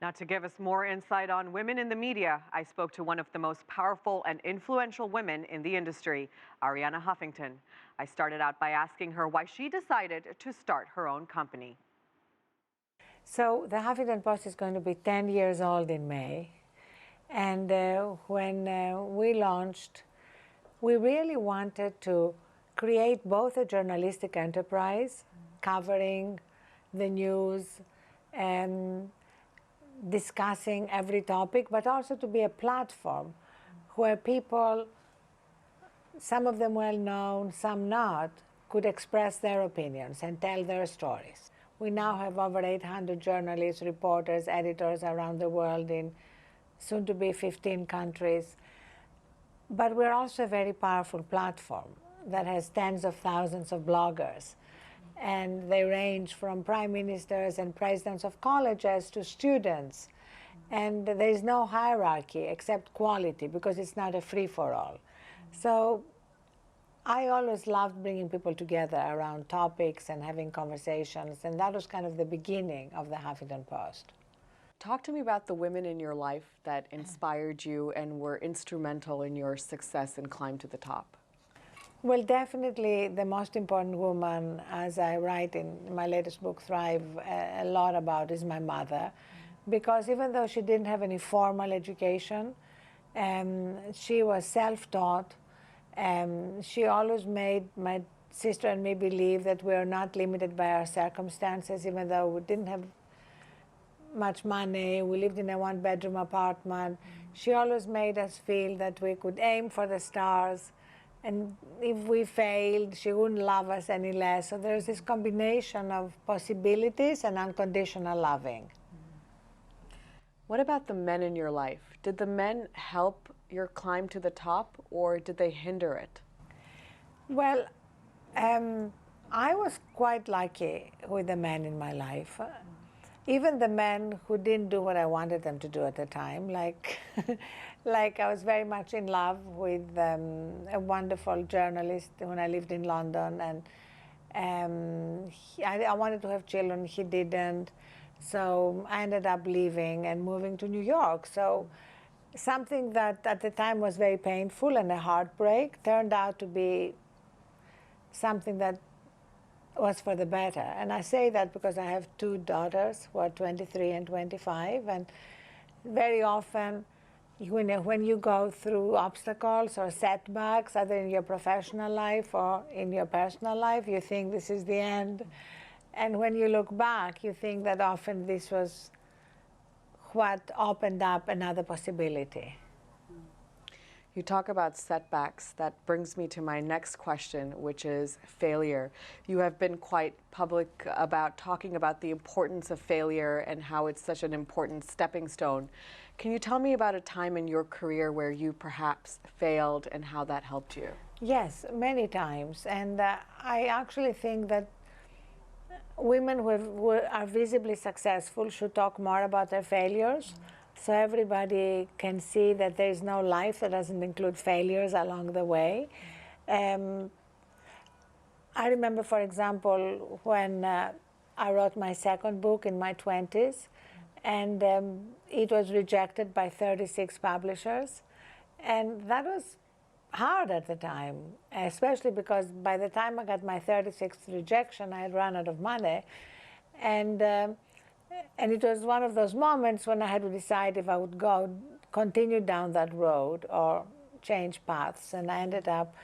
Now, to give us more insight on women in the media, I spoke to one of the most powerful and influential women in the industry, Arianna Huffington. I started out by asking her why she decided to start her own company. So the Huffington Post is going to be 10 years old in May. And when we launched, we really wanted to create both a journalistic enterprise covering the news and discussing every topic, but also to be a platform where people, some of them well known, some not, could express their opinions and tell their stories. We now have over 800 journalists, reporters, editors around the world in soon to be 15 countries. But we're also a very powerful platform that has tens of thousands of bloggers. And they range from prime ministers and presidents of colleges to students. And there is no hierarchy except quality, because it's not a free-for-all. So I always loved bringing people together around topics and having conversations, and that was kind of the beginning of the Huffington Post. Talk to me about the women in your life that inspired you and were instrumental in your success and climb to the top. Well, definitely the most important woman, as I write in my latest book, Thrive, a lot about, is my mother. Because even though she didn't have any formal education, she was self-taught. She always made my sister and me believe that we are not limited by our circumstances, even though we didn't have much money, we lived in a one-bedroom apartment. She always made us feel that we could aim for the stars, and if we failed, she wouldn't love us any less. So there's this combination of possibilities and unconditional loving. What about the men in your life? Did the men help your climb to the top, or did they hinder it? Well, I was quite lucky with the men in my life. Even the men who didn't do what I wanted them to do at the time, like I was very much in love with a wonderful journalist when I lived in London, and I wanted to have children, he didn't. So I ended up leaving and moving to New York. So something that at the time was very painful and a heartbreak turned out to be something that was for the better. And I say that because I have two daughters who are 23 and 25, and very often when you go through obstacles or setbacks, either in your professional life or in your personal life, you think this is the end. And when you look back, you think that often this was what opened up another possibility. You talk about setbacks. That brings me to my next question, which is failure. You have been quite public about talking about the importance of failure and how it's such an important stepping stone. Can you tell me about a time in your career where you perhaps failed and how that helped you? Yes, many times. And I actually think that women who are visibly successful should talk more about their failures. So everybody can see that there is no life that doesn't include failures along the way. I remember, for example, when I wrote my second book in my 20s, and it was rejected by 36 publishers. And that was hard at the time, especially because by the time I got my 36th rejection, I had run out of money. And it was one of those moments when I had to decide if I would continue down that road or change paths. And I ended up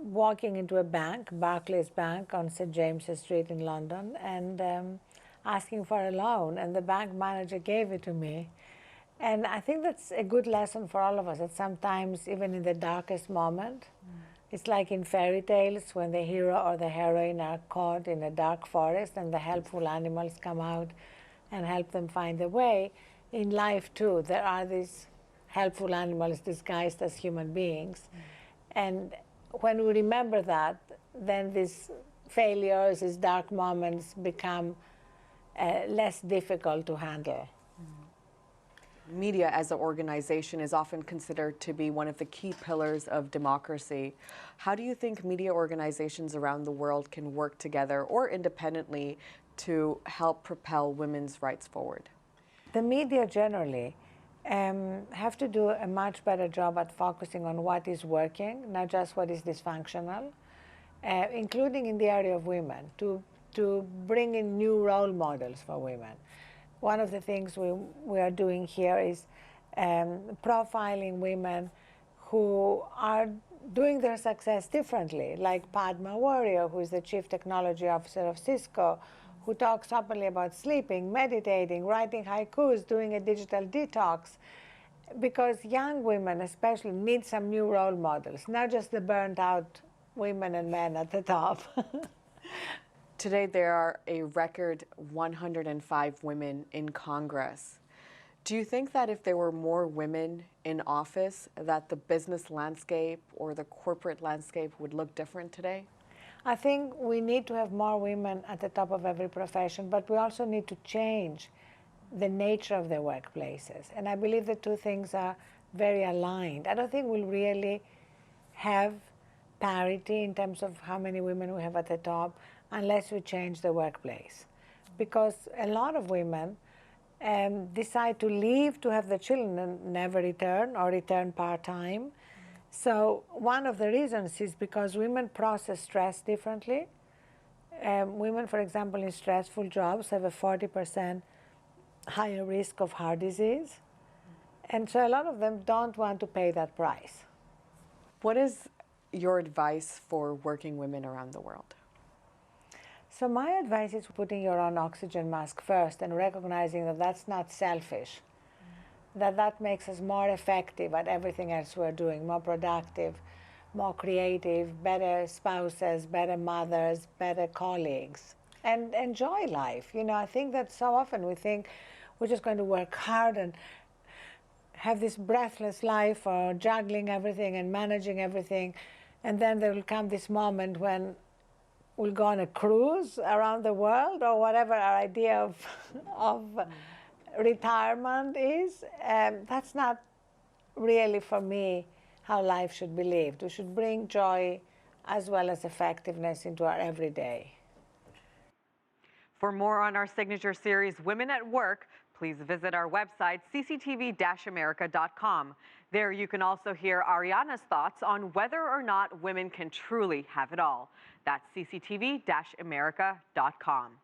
walking into a bank, Barclays Bank on St. James's Street in London, and asking for a loan. And the bank manager gave it to me. And I think that's a good lesson for all of us, that sometimes, even in the darkest moment, it's like in fairy tales when the hero or the heroine are caught in a dark forest and the helpful animals come out and help them find the way. In life, too, there are these helpful animals disguised as human beings. And when we remember that, then these failures, these dark moments become less difficult to handle. Media as an organization is often considered to be one of the key pillars of democracy. How do you think media organizations around the world can work together or independently to help propel women's rights forward? The media generally have to do a much better job at focusing on what is working, not just what is dysfunctional, including in the area of women, to bring in new role models for women. One of the things we are doing here is profiling women who are doing their success differently, like Padma Warrior, who is the Chief Technology Officer of Cisco, who talks openly about sleeping, meditating, writing haikus, doing a digital detox, because young women especially need some new role models, not just the burnt out women and men at the top. Today, there are a record 105 women in Congress. Do you think that if there were more women in office, that the business landscape or the corporate landscape would look different today? I think we need to have more women at the top of every profession, but we also need to change the nature of the workplaces. And I believe the two things are very aligned. I don't think we'll really have parity in terms of how many women we have at the top unless we change the workplace. Because a lot of women decide to leave to have the children and never return or return part-time. So one of the reasons is because women process stress differently. Women, for example, in stressful jobs have a 40% higher risk of heart disease. And so a lot of them don't want to pay that price. What is your advice for working women around the world? So my advice is putting your own oxygen mask first and recognizing that that's not selfish, that makes us more effective at everything else we're doing, more productive, more creative, better spouses, better mothers, better colleagues, and enjoy life. You know, I think that so often we think we're just going to work hard and have this breathless life or juggling everything and managing everything, and then there will come this moment when we'll go on a cruise around the world or whatever our idea of retirement is. That's not really, for me, how life should be lived. We should bring joy as well as effectiveness into our everyday. For more on our signature series, Women at Work, please visit our website, cctv-america.com. There you can also hear Arianna's thoughts on whether or not women can truly have it all. That's cctv-america.com.